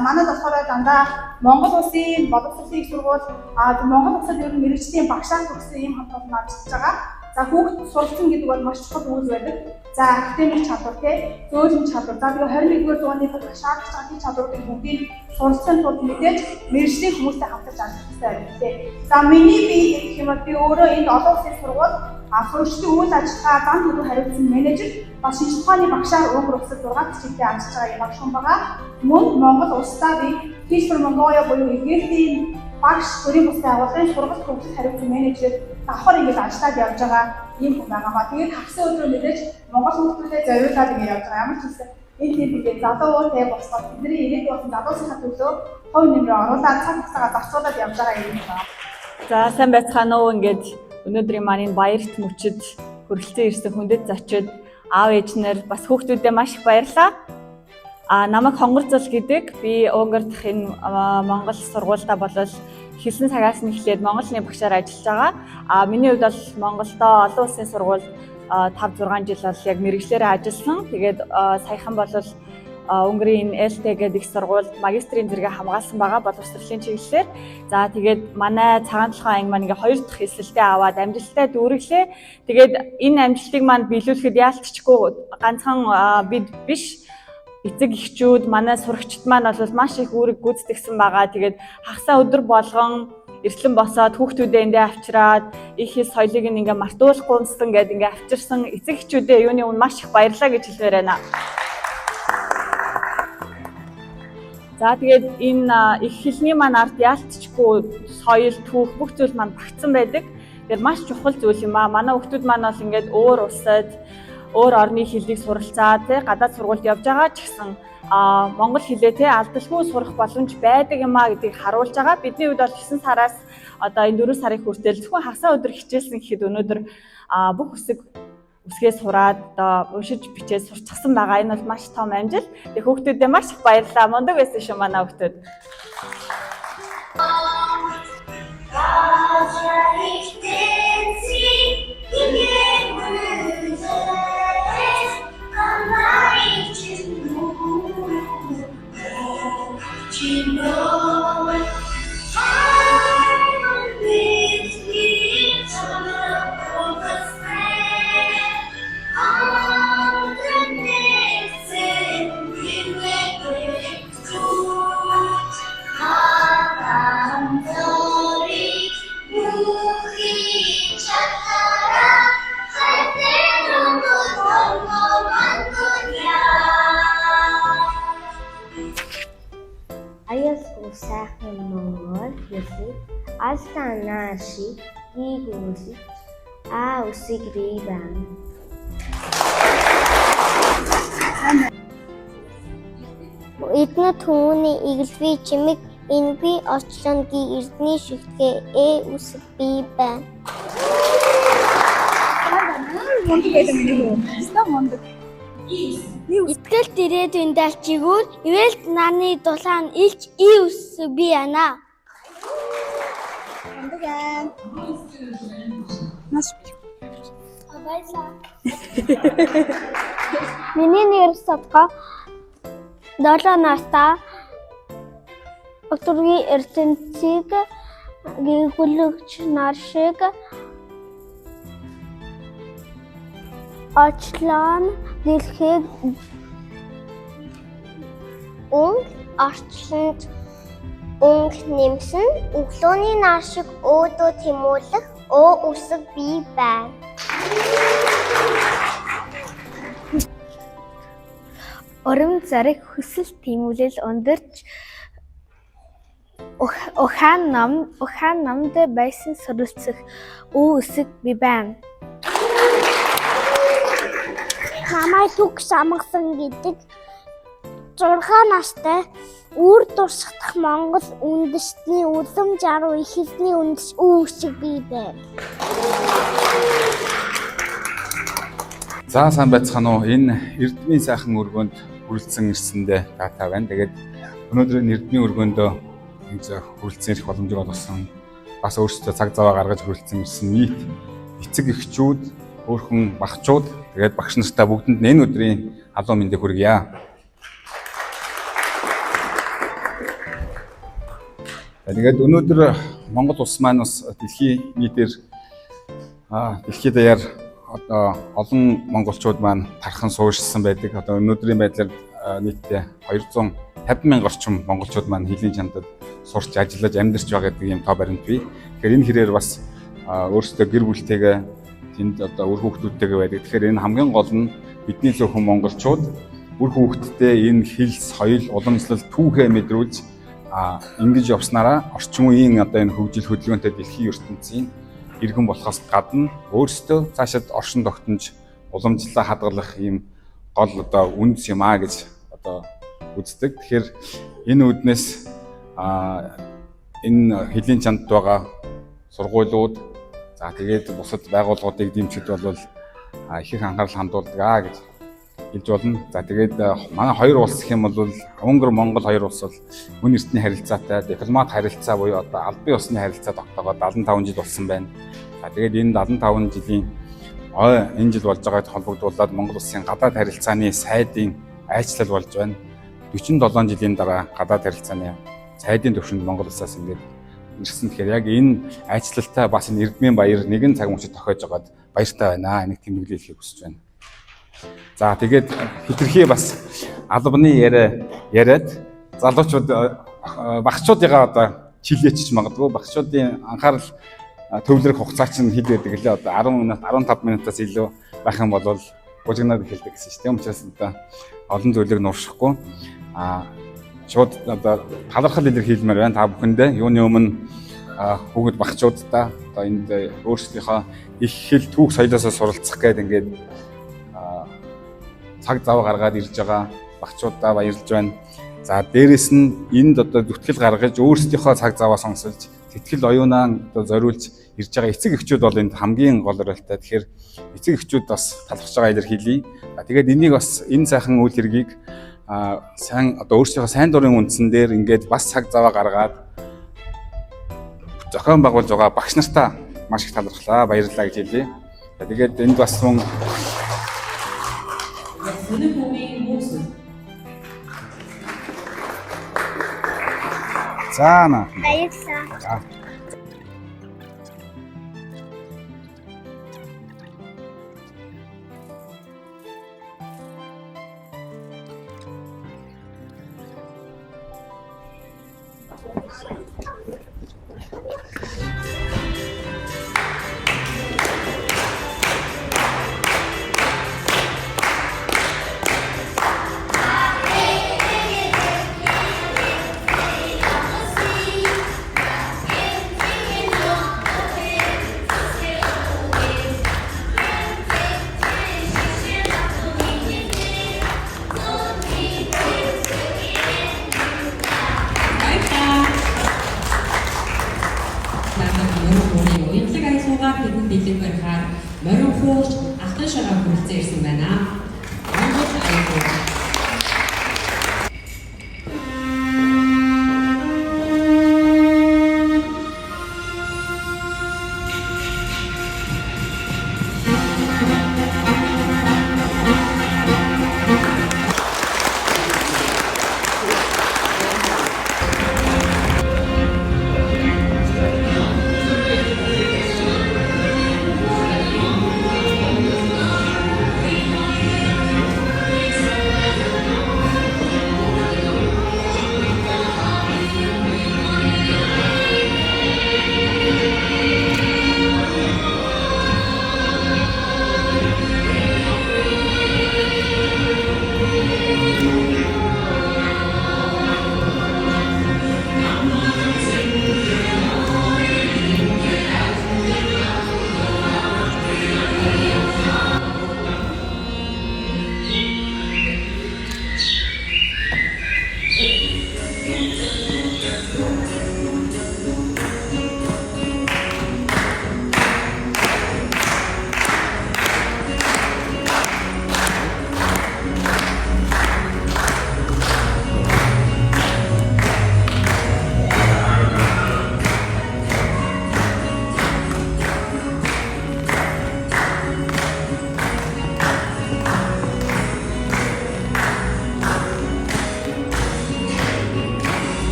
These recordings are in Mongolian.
Манайд болохоор дандаа Монгол улсын боловсролын их сургууль Монгол улсад ер нь мэрэгчдийн багшаар төгссөн ийм хамт олон ажиллаж байгаа. За хүүхд суралцсан гэдэг бол маш чухал үйл байдаг. За академик чадвар зөөлөн чадвар. За тэгээ 21-р зууны шаардж байгаа тийм чадваруудыг бүгдийг суралцсан тул мэдээж мэрэгжлийн хүмүүстэй хамтарч ажиллах хэрэгтэй байлээ. За миний бие гэх юм бол би өөрөө энэ олон улсын сургууль сурагчдын үйл ажиллагаа зан төлөв хариуцсан менежер ба шинжлэх ухааны багшаар Унгар улсад 6 жилдээ ажиллаж байгаа юм багш хүн байгаа. Мөн Монгол улсдаа би Teach for Mongolia буюу эдгээрийн багш төрийн бусдын агуулгын сургалт хөгжил хариуцсан менежер давхар ингэж ажиллаад явж байгаа ийм хүн байгаа. Тэгээд хагас өдрөө мэдээж Монгол хүмүүстэй зориулаад ингэ явж байгаа. Ямар ч үсэн энэ тийм бигээ залуутай босгоод бидний ирээдүйн болсон залуусынхаа төлөө хувь нэмрээ оруулаад цаг цагаа зарцуулаад явж байгаа юм байна. За сайн байцгаана уу. Ингээд өнөөдрийн маань баярт мөчид хүрэлцэн ирсэн хүндэт зочид аав ээж нар бас хүүхдүүдээ маш их баярлаа. Намайг Хонгорцол гэдэг. Би Унгар дахь энэ Монгол сургуультай болол хэлсэн цагаас нь эхлээд Монголын багшаар ажиллаж байгаа. Миний хувьд бол Монголдо олон улсын сургууль 5-6 жил бол яг мэргэжлээрээ ажилласан. Тэгээд саяхан бол Унгарын ЛТ гэдэг их сургуульд магистрийн зэрэгээ хамгаалсан байгаа боловсролын чиглэлээр. За тэгээд манай цагаан толгой анги маань ингээ 2 дахь эсэлтээ аваад амжилттай дүүрэглээ. Тэгээд энэ амжилтыг маань биелүүлэхэд яалтчгүй ганцхан бид биш эцэг эхчүүд манай сурагчид маань бол маш их үүрэг гүйцэтгэсэн байгаа. Тэгээд хагасаа өдөр болгон эртлэн босоод хүүхдүүдээ эндээ авчираад их хэл соёлыг ингээ мартуулахгүй унсан гэдэг ингээ авчирсан эцэг эхчүүдээ юуны өмнө маш их баярлалаа гэж хэлмээр байна. За тэгээд энэ их хэлний маань ард яалтчгүй соёл түүх бүх зүйл маань багтсан байдаг. Тэгэхээр маш чухал зүйл юм аа. Манай хүүхдүүд маань бол ингээд өөр улсад өөр орны хэлийг суралцаад гадаад сургуульд явж байгаа ч гэсэн монгол хэлээ алдалгүй сурах боломж байдаг юм аа гэдгийг харуулж байгаа. Бидний хувьд бол 9 сараас одоо энэ 4 сарын хүртэл зөвхөн хагасаа өдөр хичээлсэн гэхэд өнөөдөр бүх үсгээ сураад одоо уншиж бичээд сурчсан байгаа. Энэ бол маш том амжилт. Тэгээ хүүхдүүдээ маш их баярлалаа. Мундаг байсан шүү манай хүүхдүүд. Сайхан Монгол хэлийг алдаанаа шиг хийгүүлж үсэг бий байна. Эдгээр түүний игэлвээ чимэг энэ би очлон ги эрдний шигтгээ үсэг бий байна. Мундаг гэдэг миний хөө. Стаа мундаг. Итгэл дээрээдүйн далчигүүл ивэлт нарны дулаан илж үсэг бий байна. Мундаг аа. Нас Баярлалаа. Миний нэр Сатга 7 настай өтөргийн ертөнцийг гүйхүүлэгч нар шиг очлон дэлхийг орчлонд нэмсэн өглөөний нар шиг өөдөө тэмүүлэх үсэг бий байна. Орон зарыг хүсэл тэмүүлэл өндөрч ухаан намд байсан суралцах үсэг бий байна. Намайг төгс амгасан гэдэг 6 настай үр дурсах Монгол үндэстний улам жаруу их хэлний үсэг бий байна. За сайн байцгаана уу. Энэ Эрдмийн сайхан өргөнд хүрэлцэн ирсэндээ таатай байна. Тэгээд өнөөдөр энэ Эрдмийн өргөндөө хүрэлцэн ирэх боломжийг олгосон бас өөрсдөө цаг зав гаргаж хүрэлцэн ирсэн нийт эцэг эхчүүд, өөрхөн багчууд, тэгээд багш нартай бүгдэнд энэ өдрийн халуун мэндийг хүргье. Тэгээд өнөөдөр Монгол улс маань бас дэлхийн нийтээр дэлхийд даяар одоо олон монголчууд маань тархан суурьшсан байдаг. Одоо өнөөдрийн байдлаар нийтдээ 250,000 орчим монголчууд маань хилийн чандад сурч ажиллаж амьдарч байгаа гэдэг юм тоо баримт бий. Тэгэхээр энэ хэрээр бас өөрсдөө гэр бүлтэйгээ тэнд одоо үр хүүхдүүдтэйгээ байдаг. Тэгэхээр энэ хамгийн гол нь бидний зөвхөн монголчууд үр хүүхдтэй энэ хэл, соёл, уламжлалт, түүхээ мэдрүүлж ингэж явснараа орчин үеийн одоо энэ хөгжил хөдөлгөөнтэй дэлхийн ертөнцийн иргэн болохоос гадна өөрсдөө цаашид оршин тогтнож уламжлалаа хадгалах ийм гол одоо үндэс юм гэж одоо үздэг. Тэгэхээр энэ үүднээс энэ хэлийн чандд байгаа сургуулиуд тэгээд бусад байгууллагуудыг дэмжихэд бол их их анхаарал хандуулдаг гэж хэлж болно. За тэгээд манай хоёр улс гэх юм бол Унгар, Монгол хоёр улс бол хүн эртний харилцаатай дипломат харилцаа буюу одоо албан ёсны харилцаа тогтоогоод 75 жил болсон байна. За тэгээд энэ 75 жилийн энэ жил болж байгааг холбогдуулаад Монгол улсын гадаад харилцааны сайдын айчлал болж байна. 47 жилийн дараа гадаад харилцааны сайдын төвшөнд Монгол улсаас ингээд ирсэн. Тэгэхээр яг энэ айчлалтай бас энэ Эрдмийн баяр нэгэн цаг мөчид тохиож байгаад баяртай байна. Энийг тэмдэглэе хэлхийг хүсэж байна. За тэгээд хэтэрхий бас албаны яриад залуучууд багчуудыгаа одоо чилээчж магадгүй багчуудын анхаарал төвлөрөх хугацаа чинь хэд байдаг лээ одоо 10 минут 15 минутаас илүү байх юм бол бужигнаад эхэлдэг гэсэн чинь тийм учраас одоо олон зүйлийг нууршихгүй шууд одоо талархал илэрхийлмээр байна та бүхэндээ юуны өмнө хүүхэд багчуудаа одоо энд өөрсдийнхөө их хэл түүх соёлоосоо суралцах гэдэг ингээд цаг зав гаргаад ирж байгаа багчуудаа баярлж байна. За дээрэс нь энд одоо зүтгэл гаргаж өөрсдийнхөө цаг заваа сонсолж сэтгэл оюунаа одоо зориулж ирж байгаа эцэг эхчүүд бол энд хамгийн гол ролтой. Тэгэхээр эцэг эхчүүд бас талархж байгаа илэрхийлье. Тэгээд энийг бас энэ сайхан үйл хэргийг сайн одоо өөрсдийнхөө сайн дурын үндсэн дээр ингээд бас цаг заваа гаргаад зохион байгуулж байгаа багш нартаа маш их талархлаа, баярлалаа гэж хэлье. Тэгээд энд бас мөн Зана. Баярлалаа. Хэдэн бэлэг барихаар морин хууч алтан шагаа хүрэлцэн ирсэн байна. Монгол аягүй.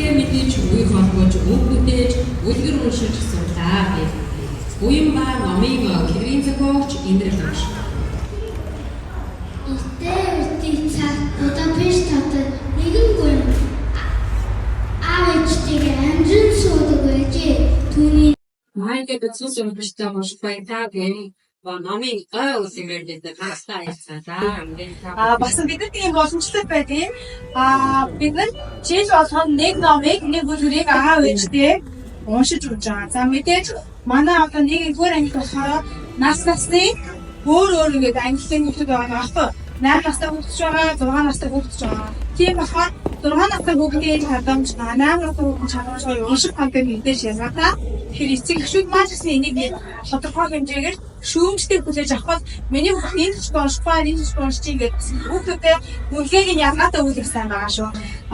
Хүүхдээ мэдээж үеийг холбож, үг бүтээж, үлгэр уншиж сурлаа. Буян ба номын хэргийн зохиогч Индрэл багш. Эртний цаг Будапешт хотод нэгэн гүн аав ээжтэйгээ амжин суудаг байжээ. Түүний Майкэд цусан биштэй маш баяртай номын үлгэрдээ гастаа яцгаа. Бас бидэд тийм боломжтой байдیں۔ Бид нар жил болгоно нэг номыг нэг бүлгэрийг аав ээжтэй уншиж өгч байгаа. За мэдээж манай одоо нэг өөр анги болохоор насны өөр ингээд ангилын хүүхдүүд байгаа аахгүй. 8 настай хүүхдч байгаа, 6 настай хүүхдч байгаа. Тийм болохоор 6 настай хүүхдийн хадамж 8 настай хүүхдийн чадварч унших контент мэдээж ялгаатай. Тэгэхээр эцэг эхчүүд маань ч гэсэн энийг тодорхой хэмжээгээр шүүмжтэй хүлээж авах миний хүүхд энэ ч уншихгүй, энэ ч уншиж ингээд хүүхдүүдэд бүлгээг нь ялгаатай үлгэх сайн байгаа шүү.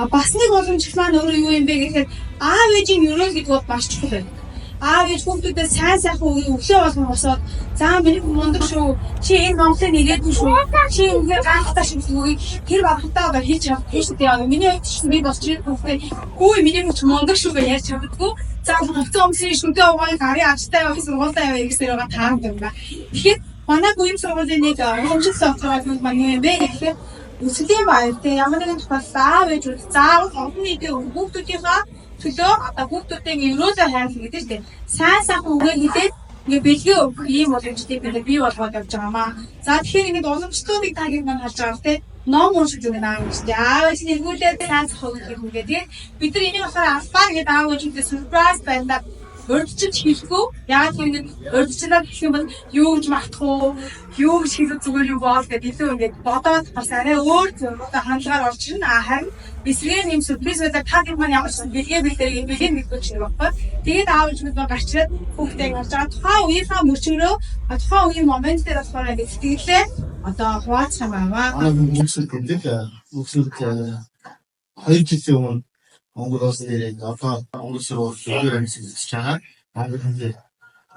Бас нэг боломж маань өөрөө юу юм бэ гэхээр аав ээжийн ерөөл гэдэг бол маш чухал байна. Аав ээж хүүхдүүдэд сайн өглөө болгон босоод за миний мундаг шүү. Чи энэ Монголын ирээдүйн шүү. Чи үнээр ганцтай шиг үгийг тэр багтаа одоо хийж чаддаг. Миний хувьд ч би бас чи хүүхдээ хүү миний мөч мундаг шүү гэж ярьж чаддаггүй. За хувцас өмсөж шүнтэй угаан гарын ажтай явах сургуультай яваа гэсэн байгаа таард юм байна. Тэгэхээр манай гүйм сургуулийн нэг хэмжил сонгохоор маань юм бэ гэхээр үсгийн баяр те ямар нэгэн тохиолдолд аав ээж заавал олон нийтийн хүүхдүүдийнхаа төлөө одоо хүүхдүүдийн ерөөлөө хайрлах гэдэг чинь сайн сайхан үгээр хэлээд ингээ бэлгээ өгөх ийм боломжтой бид бий болгоод явж байгаамаа. За тэгэхээр ингээд уламжлалыг тагийг маань харж байгаа те ном уншиж өгнө аа гэж тийм аав ээж нэгүүлээд сайн сайхан үг хэлнэ гэдэг. Бид нар энийг болохоор албаа гэдэг аав ээжтэй surprise байна. Урдчилж хэлэхгүй яг тийм урдчлаад хэлэх юм бол юу гэж магтах уу юу гэж хэлэх зүгээр юу боол гэдэг илүү ингээд бодоод бас арай өөр зөвхөн хандлагаар орж ирнэ харин эсрэгээр нэм сюрпризүүдээр та гэр маань ямар ч бэлгээ бэлэг нэгдэж байгаа байхгүй. Тэгээд аав ээж минь гарчраад хүүхдээ гарч байгаа тухайн үеийнхаа мөчгөрөө тухайн үеийн момент дээр болохоор ингээд сэтгэлээ одоо хуваалцах юм байна. Үгсүүд хоёр жилийн өмнө Монгол улс дээр одоо Монгол сургууль амьсгалж байгаа. Монгол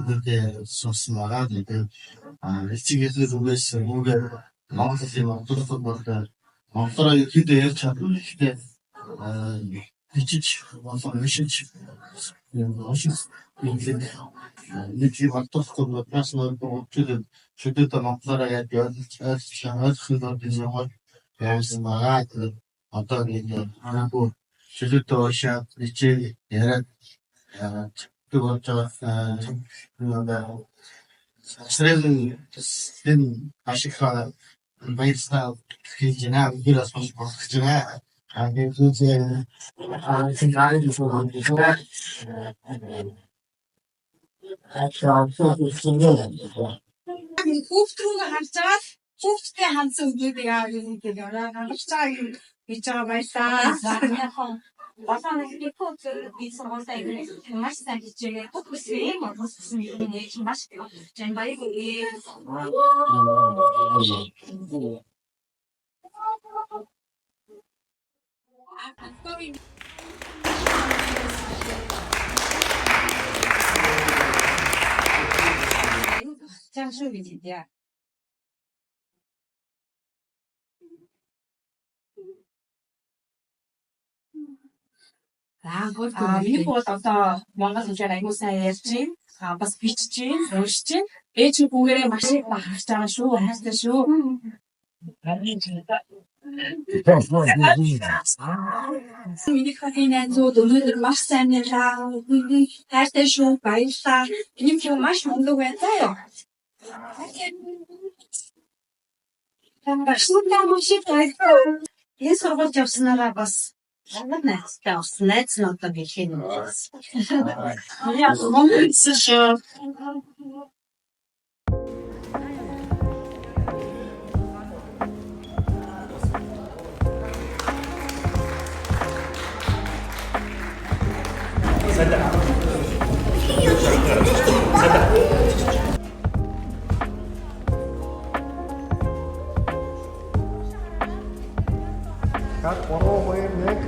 хэлээр сонсон байгаа. Тэгээд эцэгээс үгээс үгээр Монголын Монголд болдог Монголоор ихэд ярьж чадна. Гэхдээ бичиж болон уншиж нэг юм батлахгүй бас нэг бүгд шүдэд Монголоор яаж ойлгох юм яасан байгаа. Одоо нэг ханаагүй шүдэд уушаа бичээ яриад тэгвэл стрэлэн ашигла баярстаа хийж наа гэрээс болох гэж байна. Тэгээд үзээ сингари гэсэн юм. Хүүхдрүүг харж аваад хүүхдтэй хандсан үгүүдийг аав юм гэдэг гаргаж байгаа юм хийж байгаа баярлалаа. Болон нэг хүүхдүүд би сургуультай ирэх маш сайн хичээгээ бүгдээ Монголд ирсэн юм ээж маш их жан баяргүй. 장수 비디야. Миний бол одоо Монгол хэлээр аягүй сайн ярьж байна. Бас бичиж байна, уншиж байна. Ээж хүүгээрээ маш их бахарч байгаа шүү, хайртай шүү. Миний хатын найзууд өнөөдөр маш сайн нэлээ. Хайртай шүү, баярлалаа. Миний хүн маш мундаг байна заяа. Тамбаштай мөшиг хайртай. Энэ сургуульд явснараа бас Монгол найзтай болсон найз нь одоо бэлхээ юм. Яг Монгол шүү. Как пороваем нэг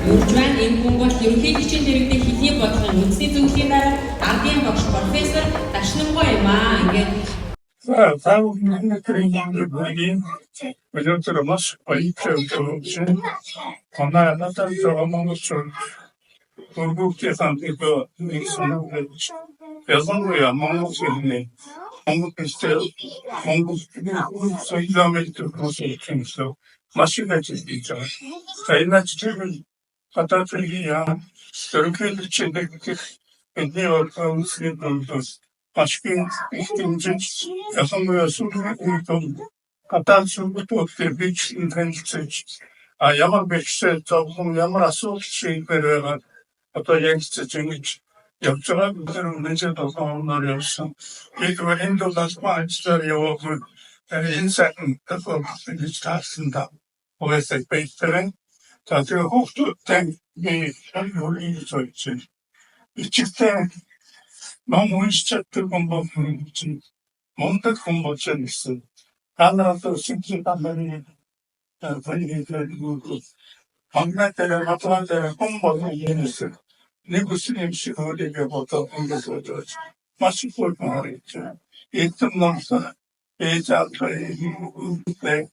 Үржвэн энэ Монгол ерөнхий хичээл дэргэдээ хэлний бодлогын үндэсний зөвлөлийн дараа ардын багш профессор Дашнамгой юм аа. Ингээд Өнөөдөр маш баяртай өдөр. Манай надад зогомонгоч Тургуугийн хамтыг нэг санагдаж. Ялангуяа Монголын Монгол соёлын төсөөлсөн маш их ажил хийж байгаа. Саянач чинь хатаатгийн сөргөл чиндэг бидний улсын төлөвлөс маш их хэмжээнд ялангуяа сүлжээ хатаат сүлжээ бичсэн танилцж ямар бэлсээ зовлон ямар асуудал шийдвэр одоо яг цэцэнгэж явж байгаа тэр үнэхээр толгойноор явсан. Бид энэ дулаас маачаар явуулсан энэ сайхан гэж таасан да. Угаасаа бэлтгэн тэр хүүхдүүдтэй би хөрийн зөвчөн. Ичгтэй ном уншчихдаг хүмүүс монтад хүмүүс гэсэн. Канадад шинжлэх ухааны Магнатэр математик хүмүүс нэг үсэн юм шиг өөрийгөө бодоод өнгөрөөж маш их болж байна. Энэ номс эзэлтэй хэвээр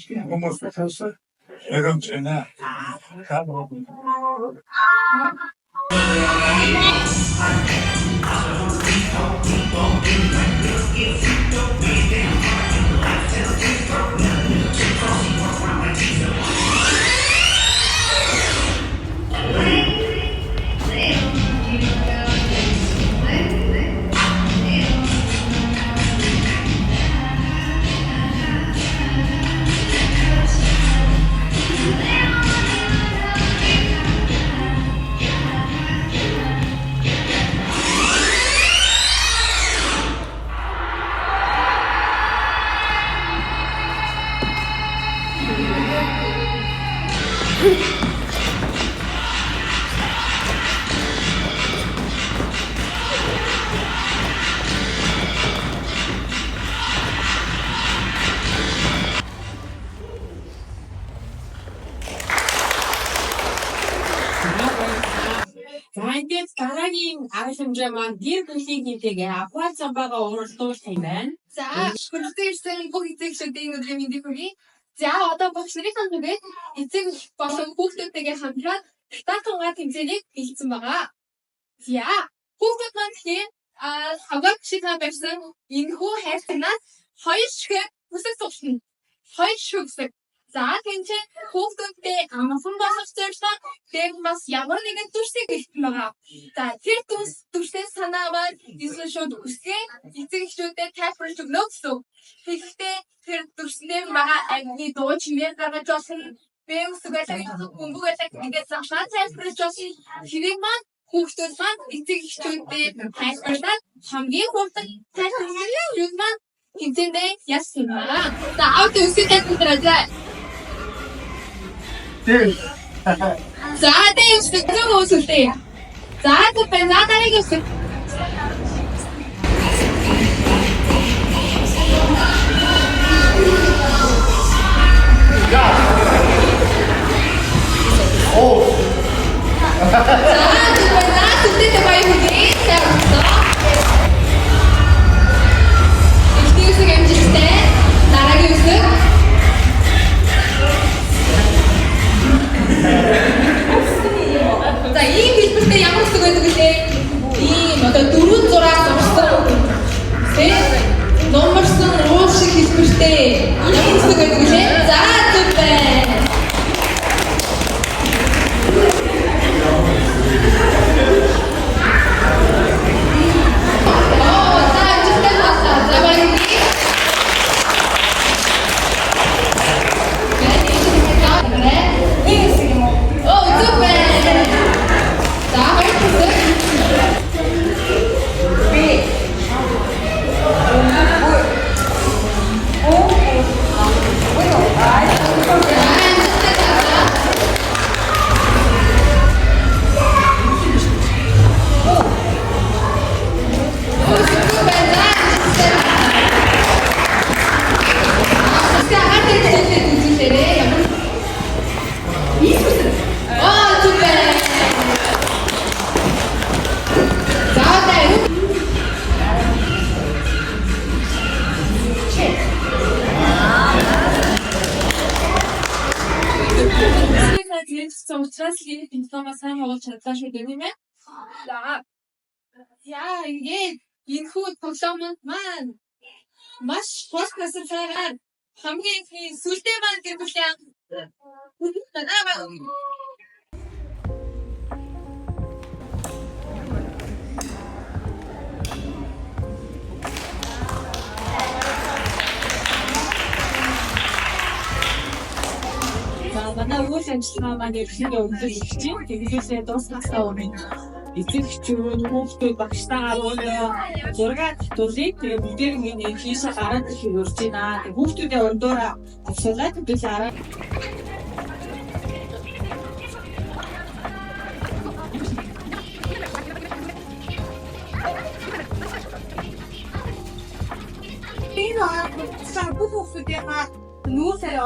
ийм хүмүүс байсан. Эрэмжнэ. Ингээд дараагийн арга хэмжээ маань гэр бүлийн хэмжээгээ аппарат замбаага уралдуулах юм байна. За, хүртэйсэн бүх эцэгчүүдийн өдрийн мэндийг хүргэе. За, одоо багш нарын хамтгээд эцэг болон хүүхдүүдтэйгээ хамтраад татангаа тэмцээнийг бэлдсэн байгаа. За, хүүхдүүд маань тэгэхээр хаваг шиг байсан энэ хүү хайрцагнаас хоёр шигэ үсэг цугшин. Хоёр шүгсэг. За, тэнцээ хүүхдүүдтэй амархан болох зорилгоор тэг бас ямар нэгэн дүрсийг бэлдсэн байгаа. За, тэр дүрсээ санаавал эсвэл шууд үсгээ эцэгчүүдэд тайлбарлаж өгнө гэсэн. Тэгэхдээ тэр дүрснээр байгаа агны дуу чимээ гаргаж олсон. Бэ үсгэлэг хүмүүгэлэг ингээд завшаа тайлбарлаж олсон. Тэрийг маань хүүхдүүд маань эцэгчүүдэд тайлбарлаад хамгийн хурдан тайлбарлаж өгнө. Тэнцээндээ яасан байна. За, авто үсгээ тайлбарлаа. За, тэйс тэгдэг үсэлтэй. За, тэр бензадарыг үсэг. За, ийм хэлбэртэй ямар үсэг байдаг вэ? Ийм зэвсэгсэн учраас л энэ дипломаа сайн явуулж чадлаа шүү дээ, тийм ээ? За ингээд энэхүү тоглоомд маань маш гол настай хамгийн ихний сүлдээ маань гэр бүлийн манай үйл ажиллагаа маань эрхлэг өвлөж чинь тэглээсээ дуусгахаа өмнө эцэг эхчүүд хүүхдүүд багштайгаар өөрөө зураг татуулыг тэгээ бүгдээр ингэ хийшээ гараад ирэх урьж байна. Тэгээ хүүхдүүдээ өндөөрөө тавшуулаад бид араа хүүхдүүдээ нүүсээ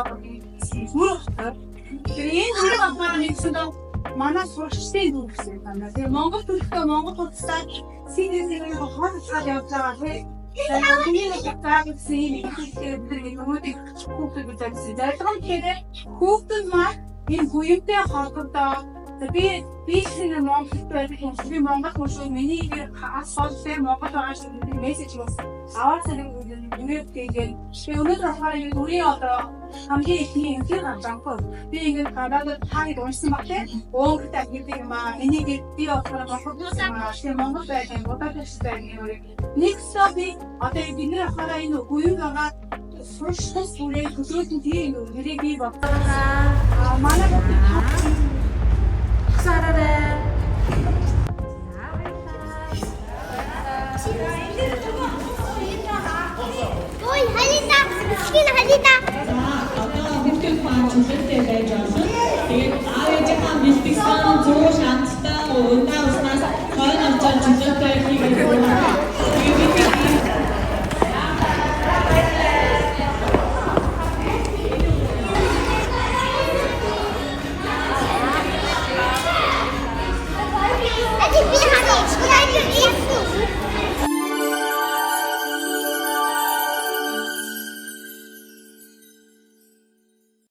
манай сурагчдын дүү гэсэн байна. Тэгээ Монгол төлөвтэй Монгол улстай CDC-ийн хоолцол явж байгаа тийм. Тэгээд нэг гэсэн юм ихтэй бид нөгөөдийг хүүхдүүд үзсэн. Зарим тэгэхээр хүүхдүүд маань энэ буянтай холбоотой би чинь Монголд байдаг юм. Би Монгол хүмүүс миний гэр асуултаар Монгол байгаа шиг мессеж өгсөн. Аваад зэрэг үнээр тэгээд би өнөөдөр ахаараа энэ үрийн одоо хамгийн ихний эмхийг авчихсан. Би ингээд гадаадд хаагд уншсан багтээ. Өнгөтэй гэдэг юм аа. Энийг би болохоор болохгүй юм аа. Тэгээ Монгол байдаг, Будапешт байдаг. Нэгсээ би одоо бид нэр ахаараа энэ үеийн байгаа сурч бүрээ төлөөсөн тийм нэрийг би бодлоо. Манай Сараарэ. Ой, халита. Скин халита. Одоо хүүхдүүд маань чөлөөтэй байж байгаа. Тэгээд аав ээжийнхээ бэлтгэсэн зүүр шанттай ундаа уснаа